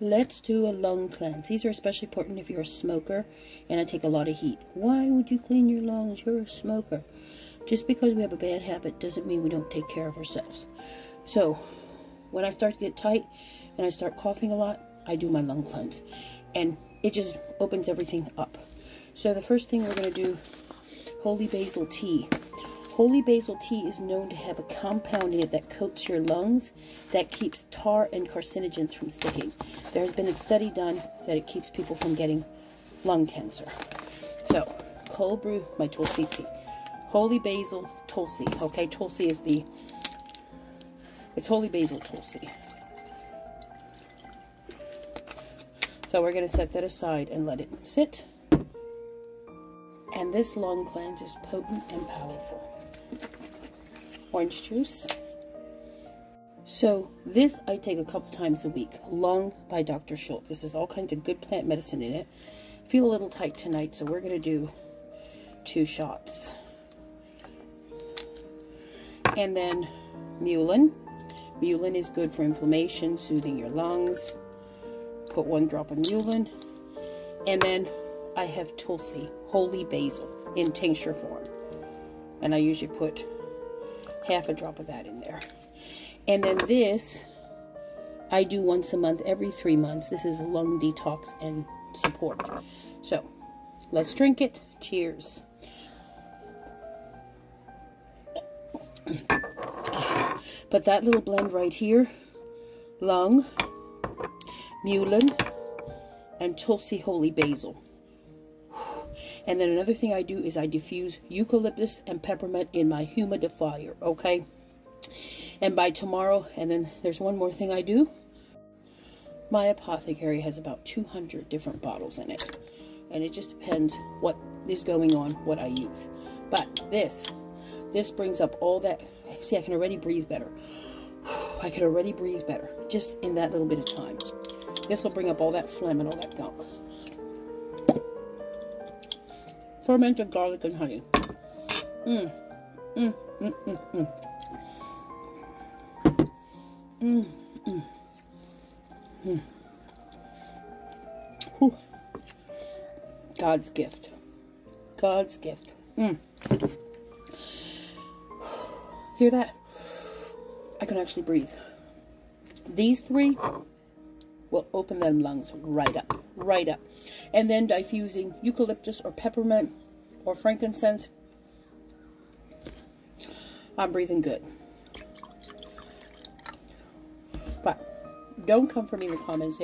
Let's do a lung cleanse. These are especially important if you're a smoker and I take a lot of heat. Why would you clean your lungs? You're a smoker. Just because we have a bad habit doesn't mean we don't take care of ourselves. So, when I start to get tight and I start coughing a lot, I do my lung cleanse. And it just opens everything up. So the first thing we're going to do, holy basil tea. Holy basil tea is known to have a compound in it that coats your lungs that keeps tar and carcinogens from sticking. There has been a study done that it keeps people from getting lung cancer. So, cold brew my tulsi tea. Holy basil tulsi. Okay, tulsi is it's holy basil tulsi. So we're going to set that aside and let it sit. And this lung cleanse is potent and powerful. Orange juice. So this I take a couple times a week. Lung by Dr. Schultz. This has all kinds of good plant medicine in it. I feel a little tight tonight, so we're going to do 2 shots. And then mullein. Mullein is good for inflammation, soothing your lungs. Put 1 drop of mullein. And then I have tulsi, holy basil, in tincture form. And I usually put half a drop of that in there. And then this, I do once a month, every 3 months. This is a lung detox and support. So, let's drink it. Cheers. But that little blend right here, lung, mullein, and tulsi holy basil. And then another thing I do is I diffuse eucalyptus and peppermint in my humidifier, okay? And by tomorrow, and then there's one more thing I do. My apothecary has about 200 different bottles in it. And it just depends what is going on, what I use. But this brings up all that. See, I can already breathe better. I can already breathe better just in that little bit of time. This will bring up all that phlegm and all that gunk. Fermented garlic and honey. God's gift. God's gift. Hear that? I can actually breathe. These 3 will open them lungs right up, right up. And then diffusing eucalyptus or peppermint or frankincense. I'm breathing good. But don't come for me in the comments.